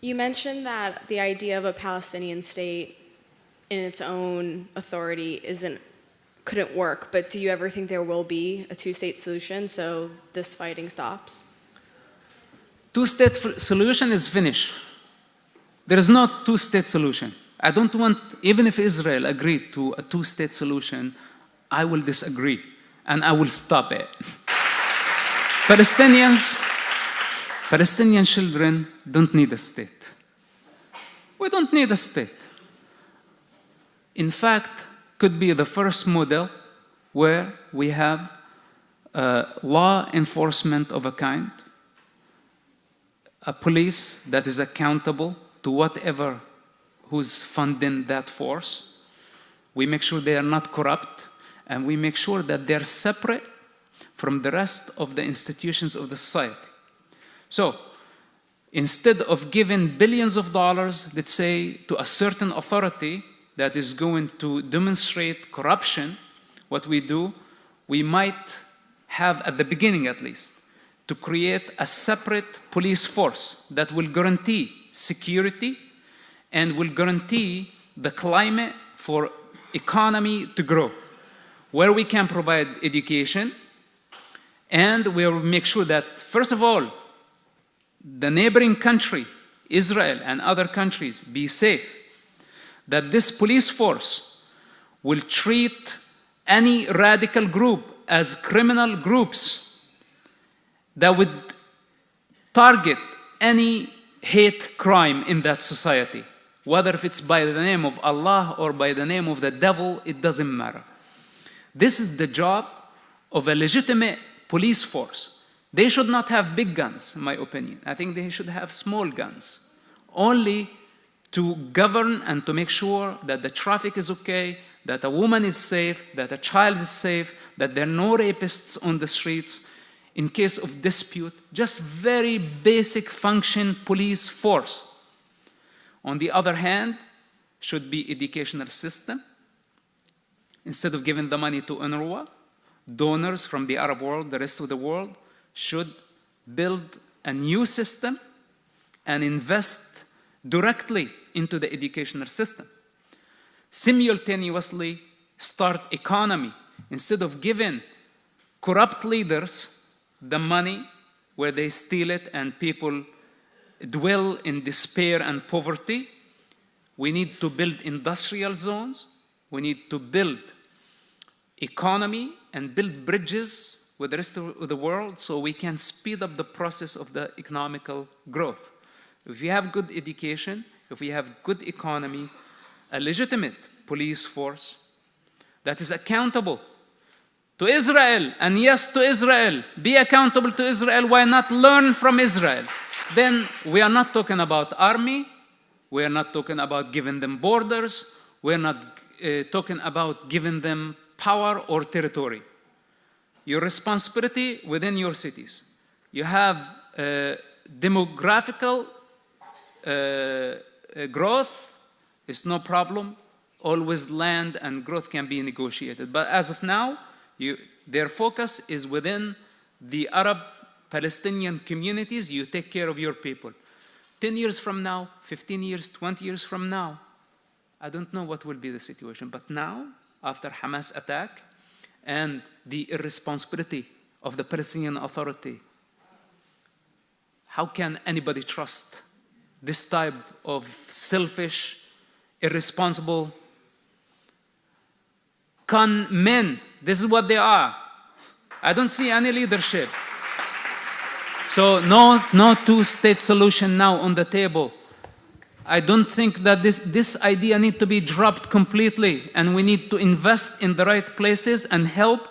You mentioned that the idea of a Palestinian state in its own authority couldn't work, but do you ever think there will be a two-state solution so this fighting stops? Two-state solution is finished. There is no two-state solution. I don't want, even if Israel agreed to a two-state solution, I will disagree and I will stop it. Palestinian children don't need a state. We don't need a state. In fact, could be the first model where we have law enforcement of a kind, a police that is accountable to whatever who's funding that force. We make sure they are not corrupt, and we make sure that they're separate from the rest of the institutions of the society. So, instead of giving billions of dollars, let's say, to a certain authority that is going to demonstrate corruption, what we do, we might have, at the beginning at least, to create a separate police force that will guarantee security and will guarantee the climate for economy to grow, where we can provide education, and we'll make sure that, first of all, the neighboring country, Israel and other countries, be safe, that this police force will treat any radical group as criminal groups that would target any hate crime in that society. Whether if it's by the name of Allah or by the name of the devil, it doesn't matter. This is the job of a legitimate police force. They should not have big guns, in my opinion. I think they should have small guns, only to govern and to make sure that the traffic is okay, that a woman is safe, that a child is safe, that there are no rapists on the streets in case of dispute. Just very basic function police force. On the other hand, should be educational system. Instead of giving the money to UNRWA, donors from the Arab world, the rest of the world, should build a new system and invest directly into the educational system. Simultaneously start economy. Instead of giving corrupt leaders the money where they steal it and people dwell in despair and poverty, we need to build industrial zones. We need to build economy and build bridges with the rest of the world so we can speed up the process of the economical growth. If we have good education, if we have good economy, a legitimate police force that is accountable to Israel, and yes, to Israel, be accountable to Israel, why not learn from Israel? Then we are not talking about army, we are not talking about giving them borders, we are not talking about giving them power or territory. Your responsibility within your cities. You have demographical growth, is no problem. Always land and growth can be negotiated. But as of now, their focus is within the Arab Palestinian communities. You take care of your people. 10 years from now, 15 years, 20 years from now, I don't know what will be the situation. But now, after Hamas attack and the irresponsibility of the Palestinian Authority, how can anybody trust this type of selfish, irresponsible con men? This is what they are. I don't see any leadership. So no two-state solution now on the table. I don't think that this idea needs to be dropped completely, and we need to invest in the right places and help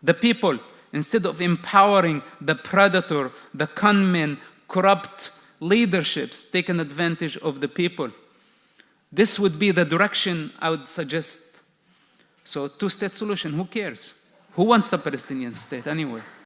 the people instead of empowering the predator, the conmen, corrupt leaderships taking advantage of the people. This would be the direction I would suggest. So two-state solution, who cares? Who wants a Palestinian state anyway?